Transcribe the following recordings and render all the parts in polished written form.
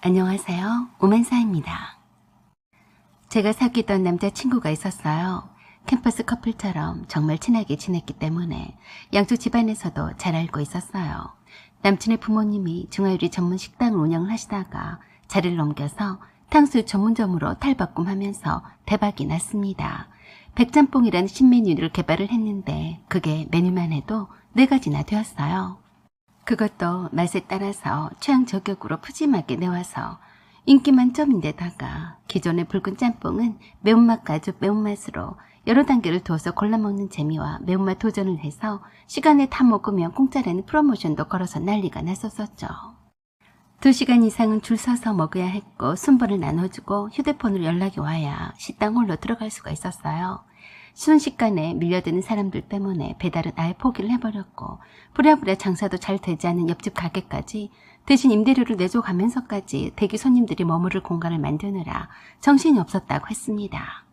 안녕하세요. 오만사입니다. 제가 사귀던 남자친구가 있었어요. 캠퍼스 커플처럼 정말 친하게 지냈기 때문에 양쪽 집안에서도 잘 알고 있었어요. 남친의 부모님이 중화요리 전문 식당을 운영을 하시다가 자리를 옮겨서 탕수육 전문점으로 탈바꿈하면서 대박이 났습니다. 백짬뽕이라는 신메뉴를 개발을 했는데 그게 메뉴만 해도 4가지나 되었어요. 그것도 맛에 따라서 취향 저격으로 푸짐하게 내와서 인기 만점인데다가 기존의 붉은 짬뽕은 매운맛 가죽 매운맛으로 여러 단계를 두어서 골라먹는 재미와 매운맛 도전을 해서 시간에 다 먹으면 공짜라는 프로모션도 걸어서 난리가 났었었죠. 2시간 이상은 줄 서서 먹어야 했고 순번을 나눠주고 휴대폰으로 연락이 와야 식당 홀로 들어갈 수가 있었어요. 순식간에 밀려드는 사람들 때문에 배달은 아예 포기를 해버렸고 부랴부랴 장사도 잘 되지 않은 옆집 가게까지 대신 임대료를 내줘가면서까지 대기 손님들이 머무를 공간을 만드느라 정신이 없었다고 했습니다.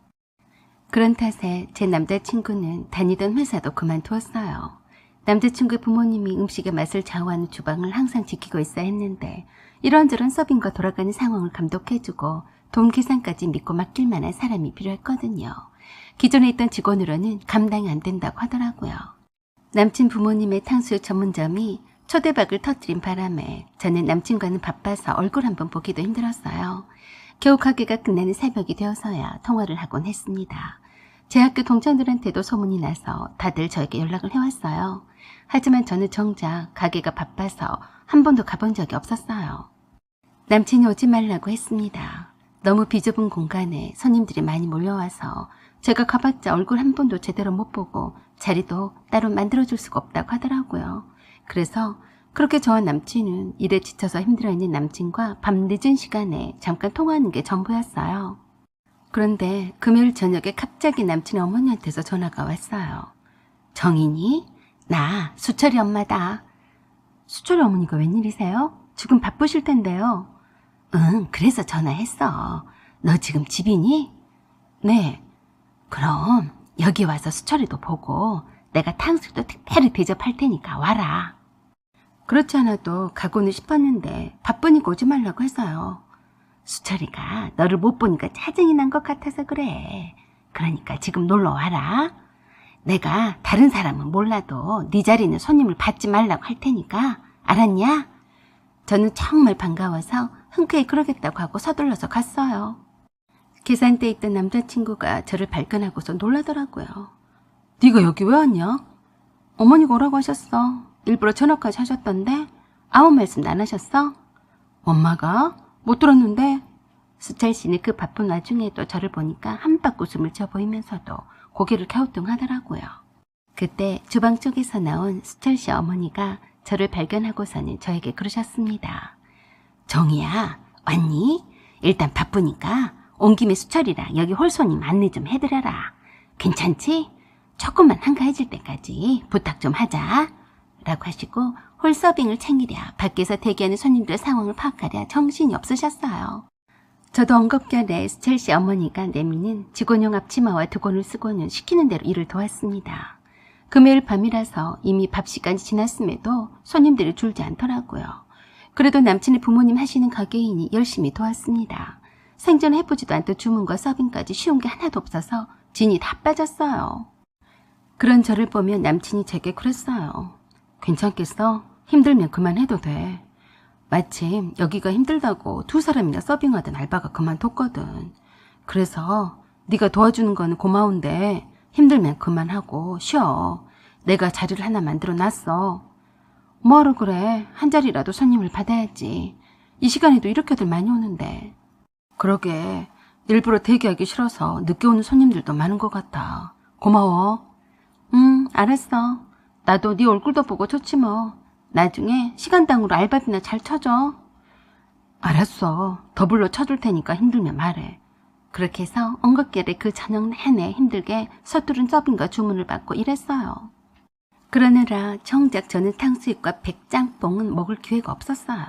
그런 탓에 제 남자친구는 다니던 회사도 그만두었어요. 남자친구의 부모님이 음식의 맛을 좌우하는 주방을 항상 지키고 있어야 했는데 이런저런 서빙과 돌아가는 상황을 감독해주고 돈 계산까지 믿고 맡길 만한 사람이 필요했거든요. 기존에 있던 직원으로는 감당이 안 된다고 하더라고요. 남친 부모님의 탕수육 전문점이 초대박을 터뜨린 바람에 저는 남친과는 바빠서 얼굴 한번 보기도 힘들었어요. 겨우 가게가 끝나는 새벽이 되어서야 통화를 하곤 했습니다. 제 학교 동창들한테도 소문이 나서 다들 저에게 연락을 해왔어요. 하지만 저는 정작 가게가 바빠서 한 번도 가본 적이 없었어요. 남친이 오지 말라고 했습니다. 너무 비좁은 공간에 손님들이 많이 몰려와서 제가 가봤자 얼굴 한 번도 제대로 못 보고 자리도 따로 만들어줄 수가 없다고 하더라고요. 그래서 그렇게 저와 남친은 일에 지쳐서 힘들어있는 남친과 밤 늦은 시간에 잠깐 통화하는 게 전부였어요. 그런데 금요일 저녁에 갑자기 남친의 어머니한테서 전화가 왔어요. 정인이? 나 수철이 엄마다. 수철이 어머니가 웬일이세요? 지금 바쁘실 텐데요. 응, 그래서 전화했어. 너 지금 집이니? 네. 그럼 여기 와서 수철이도 보고 내가 탕수육도 특별히 대접할 테니까 와라. 그렇지 않아도 가고는 싶었는데 바쁘니까 오지 말라고 했어요. 수철이가 너를 못 보니까 짜증이 난 것 같아서 그래. 그러니까 지금 놀러 와라. 내가 다른 사람은 몰라도 네 자리는 손님을 받지 말라고 할 테니까 알았냐? 저는 정말 반가워서 흔쾌히 그러겠다고 하고 서둘러서 갔어요. 계산대에 있던 남자친구가 저를 발견하고서 놀라더라고요. 네가 여기 왜 왔냐? 어머니가 오라고 하셨어. 일부러 전화까지 하셨던데 아무 말씀도 안 하셨어? 엄마가? 못 들었는데? 수철 씨는 그 바쁜 와중에도 저를 보니까 한박 웃음을 쳐 보이면서도 고개를 갸우뚱하더라고요. 그때 주방 쪽에서 나온 수철 씨 어머니가 저를 발견하고서는 저에게 그러셨습니다. 정희야, 왔니? 일단 바쁘니까 온 김에 수철이랑 여기 홀손님 안내 좀 해드려라. 괜찮지? 조금만 한가해질 때까지 부탁 좀 하자. 라고 하시고 홀 서빙을 챙기랴 밖에서 대기하는 손님들 상황을 파악하랴 정신이 없으셨어요. 저도 엉겁결에 수철 씨 어머니가 내미는 직원용 앞치마와 두건을 쓰고는 시키는 대로 일을 도왔습니다. 금요일 밤이라서 이미 밥 시간이 지났음에도 손님들이 줄지 않더라고요. 그래도 남친의 부모님 하시는 가게이니 열심히 도왔습니다. 생전 해보지도 않던 주문과 서빙까지 쉬운 게 하나도 없어서 진이 다 빠졌어요. 그런 저를 보면 남친이 제게 그랬어요. 괜찮겠어? 힘들면 그만해도 돼. 마침 여기가 힘들다고 2사람이나 서빙하던 알바가 그만뒀거든. 그래서 네가 도와주는 거는 고마운데 힘들면 그만하고 쉬어. 내가 자리를 하나 만들어 놨어. 뭐하러 그래? 한 자리라도 손님을 받아야지. 이 시간에도 이렇게들 많이 오는데. 그러게 일부러 대기하기 싫어서 늦게 오는 손님들도 많은 것 같아. 고마워. 알았어. 나도 네 얼굴도 보고 좋지 뭐. 나중에 시간당으로 알바비나 잘 쳐줘. 알았어. 더블로 쳐줄 테니까 힘들면 말해. 그렇게 해서 엉겁결에 그 저녁 내내 힘들게 서투른 서빙과 주문을 받고 일했어요. 그러느라 정작 저는 탕수육과 백짬뽕은 먹을 기회가 없었어요.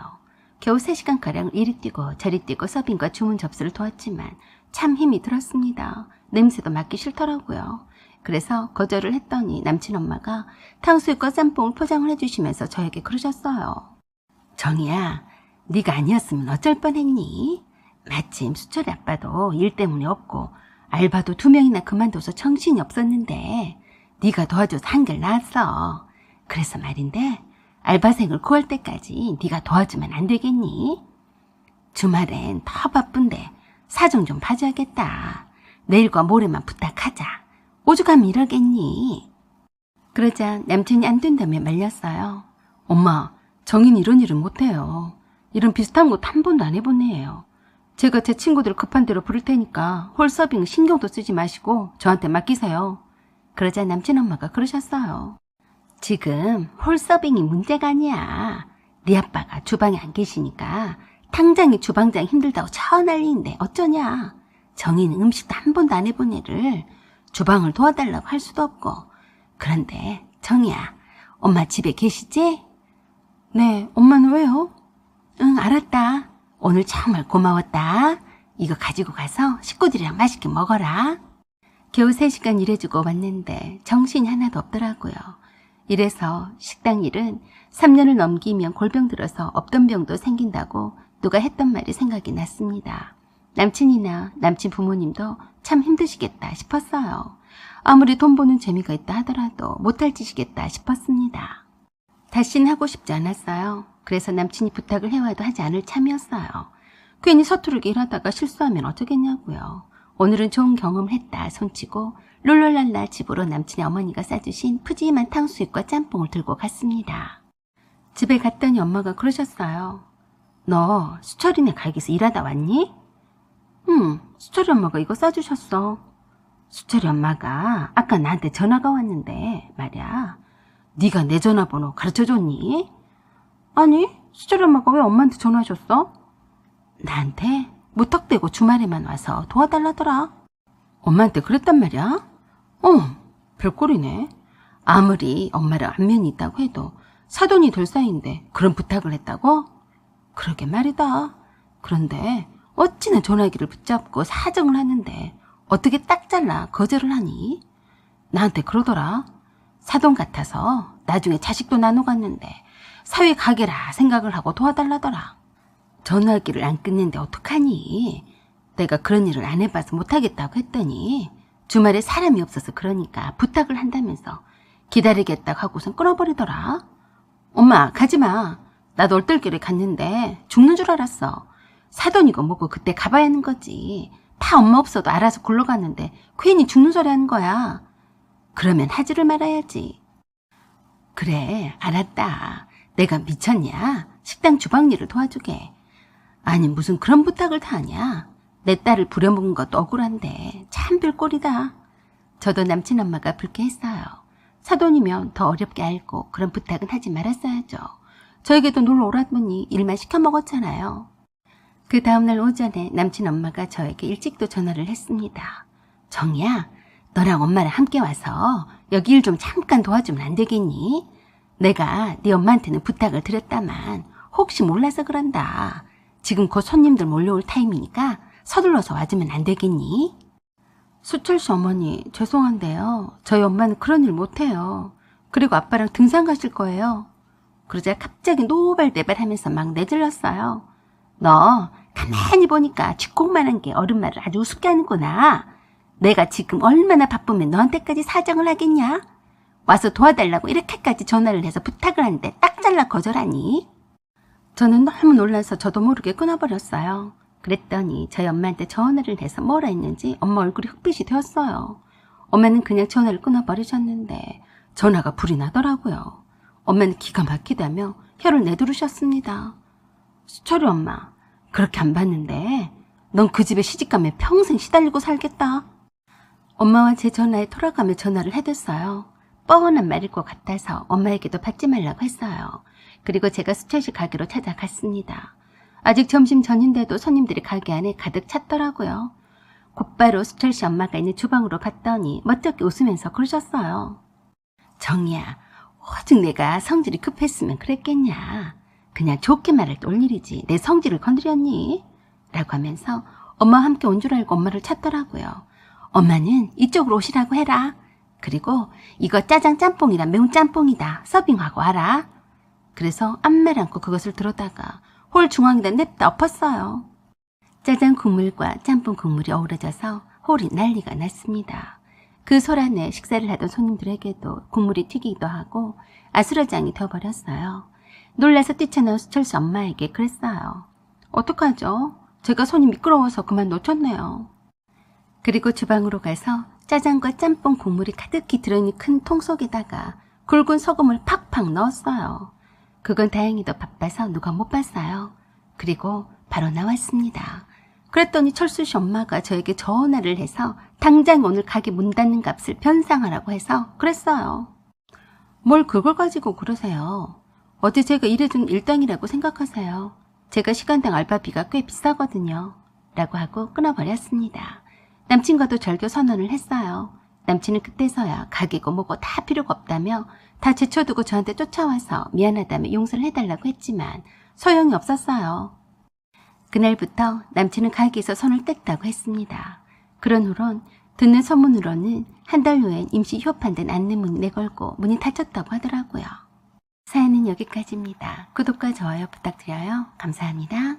겨우 3시간가량 이리 뛰고 저리 뛰고 서빙과 주문 접수를 도왔지만 참 힘이 들었습니다. 냄새도 맡기 싫더라고요. 그래서 거절을 했더니 남친 엄마가 탕수육과 짬뽕을 포장을 해주시면서 저에게 그러셨어요. 정희야, 네가 아니었으면 어쩔 뻔했니? 마침 수철이 아빠도 일 때문에 없고 알바도 2명이나 그만둬서 정신이 없었는데 네가 도와줘서 한결 나았어. 그래서 말인데 알바생을 구할 때까지 네가 도와주면 안 되겠니? 주말엔 더 바쁜데 사정 좀 봐줘야겠다. 내일과 모레만 부탁하자. 오죽하면 이러겠니? 그러자 남친이 안 된다며 말렸어요. 엄마, 정인 이런 일은 못해요. 이런 비슷한 것도 한 번도 안 해본 애예요. 제가 제 친구들 급한 대로 부를 테니까 홀서빙 신경도 쓰지 마시고 저한테 맡기세요. 그러자 남친 엄마가 그러셨어요. 지금 홀서빙이 문제가 아니야. 네 아빠가 주방에 안 계시니까 당장에 주방장 힘들다고 쳐난리인데 어쩌냐. 정희는 음식도 한 번도 안 해본 애를 주방을 도와달라고 할 수도 없고. 그런데 정희야, 엄마 집에 계시지? 네, 엄마는 왜요? 응, 알았다. 오늘 정말 고마웠다. 이거 가지고 가서 식구들이랑 맛있게 먹어라. 겨우 3시간 일해주고 왔는데 정신이 하나도 없더라고요. 이래서 식당 일은 3년을 넘기면 골병 들어서 없던 병도 생긴다고 누가 했던 말이 생각이 났습니다. 남친이나 남친 부모님도 참 힘드시겠다 싶었어요. 아무리 돈 버는 재미가 있다 하더라도 못할 짓이겠다 싶었습니다. 다시는 하고 싶지 않았어요. 그래서 남친이 부탁을 해와도 하지 않을 참이었어요. 괜히 서투르게 일하다가 실수하면 어쩌겠냐고요. 오늘은 좋은 경험을 했다 손치고 룰루랄라 집으로 남친의 어머니가 싸주신 푸짐한 탕수육과 짬뽕을 들고 갔습니다. 집에 갔더니 엄마가 그러셨어요. 너 수철이네 가게에서 일하다 왔니? 응, 수철이 엄마가 이거 싸주셨어. 수철이 엄마가 아까 나한테 전화가 왔는데 말이야. 네가 내 전화번호 가르쳐줬니? 아니, 수철이 엄마가 왜 엄마한테 전화하셨어? 나한테 무턱대고 주말에만 와서 도와달라더라. 엄마한테 그랬단 말이야? 별꼴이네. 아무리 엄마랑 안면이 있다고 해도 사돈이 될 사이인데 그런 부탁을 했다고? 그러게 말이다. 그런데 어찌나 전화기를 붙잡고 사정을 하는데 어떻게 딱 잘라 거절을 하니? 나한테 그러더라. 사돈 같아서 나중에 자식도 나눠갔는데 사회 가게라 생각을 하고 도와달라더라. 전화기를 안 끊는데 어떡하니? 내가 그런 일을 안 해봐서 못하겠다고 했더니 주말에 사람이 없어서 그러니까 부탁을 한다면서 기다리겠다고 하고선 끊어버리더라. 엄마 가지마. 나도 얼떨결에 갔는데 죽는 줄 알았어. 사돈이고 뭐고 그때 가봐야 하는 거지. 다 엄마 없어도 알아서 굴러갔는데 괜히 죽는 소리 하는 거야. 그러면 하지를 말아야지. 그래, 알았다. 내가 미쳤냐? 식당 주방 일을 도와주게. 아니 무슨 그런 부탁을 다 하냐? 내 딸을 부려먹은 것도 억울한데 참 별꼴이다. 저도 남친 엄마가 불쾌했어요. 사돈이면 더 어렵게 알고 그런 부탁은 하지 말았어야죠. 저에게도 놀러 오라더니 일만 시켜 먹었잖아요. 그 다음날 오전에 남친 엄마가 저에게 일찍도 전화를 했습니다. 정희야, 너랑 엄마랑 함께 와서 여기 일 좀 잠깐 도와주면 안 되겠니? 내가 네 엄마한테는 부탁을 드렸다만 혹시 몰라서 그런다. 지금 곧 손님들 몰려올 타임이니까 서둘러서 와주면 안 되겠니? 수철씨 어머니, 죄송한데요. 저희 엄마는 그런 일 못해요. 그리고 아빠랑 등산 가실 거예요. 그러자 갑자기 노발대발하면서 막 내질렀어요. 너 가만히 보니까 쥐꼬만한 게 어른 말을 아주 우습게 하는구나. 내가 지금 얼마나 바쁘면 너한테까지 사정을 하겠냐? 와서 도와달라고 이렇게까지 전화를 해서 부탁을 하는데 딱 잘라 거절하니? 저는 너무 놀라서 저도 모르게 끊어버렸어요. 그랬더니 저희 엄마한테 전화를 해서 뭐라 했는지 엄마 얼굴이 흑빛이 되었어요. 엄마는 그냥 전화를 끊어버리셨는데 전화가 불이 나더라고요. 엄마는 기가 막히다며 혀를 내두르셨습니다. 수철이 엄마, 그렇게 안 봤는데 넌 그 집에 시집가면 평생 시달리고 살겠다. 엄마와 제 전화에 돌아가며 전화를 해댔어요. 뻔한 말일 것 같아서 엄마에게도 받지 말라고 했어요. 그리고 제가 수철씨 가게로 찾아갔습니다. 아직 점심 전인데도 손님들이 가게 안에 가득 찼더라고요. 곧바로 수철씨 엄마가 있는 주방으로 갔더니 멋쩍게 웃으면서 그러셨어요. 정희야, 오직 내가 성질이 급했으면 그랬겠냐. 그냥 좋게 말할 때 올 일이지 내 성질을 건드렸니? 라고 하면서 엄마와 함께 온 줄 알고 엄마를 찾더라고요. 엄마는 이쪽으로 오시라고 해라. 그리고 이거 짜장 짬뽕이랑 매운 짬뽕이다. 서빙하고 와라. 그래서 아무 말 않고 그것을 들었다가 홀 중앙에다 냅다 엎었어요. 짜장 국물과 짬뽕 국물이 어우러져서 홀이 난리가 났습니다. 그 소란에 식사를 하던 손님들에게도 국물이 튀기기도 하고 아수라장이 되어버렸어요. 놀라서 뛰쳐나온 수철씨 엄마에게 그랬어요. 어떡하죠? 제가 손이 미끄러워서 그만 놓쳤네요. 그리고 주방으로 가서 짜장과 짬뽕 국물이 가득히 들어있는 큰 통 속에다가 굵은 소금을 팍팍 넣었어요. 그건 다행히도 바빠서 누가 못 봤어요. 그리고 바로 나왔습니다. 그랬더니 철수씨 엄마가 저에게 전화를 해서 당장 오늘 가게 문 닫는 값을 변상하라고 해서 그랬어요. 뭘 그걸 가지고 그러세요? 어제 제가 일해준 일당이라고 생각하세요. 제가 시간당 알바비가 꽤 비싸거든요. 라고 하고 끊어버렸습니다. 남친과도 절교 선언을 했어요. 남친은 그때서야 가게고 뭐고 다 필요가 없다며 다 제쳐두고 저한테 쫓아와서 미안하다며 용서를 해달라고 했지만 소용이 없었어요. 그날부터 남친은 가게에서 손을 뗐다고 했습니다. 그런 후론 듣는 소문으로는 한 달 후엔 임시 휴업한다는 안내문이 내걸고 문이 닫혔다고 하더라고요. 사연은 여기까지입니다. 구독과 좋아요 부탁드려요. 감사합니다.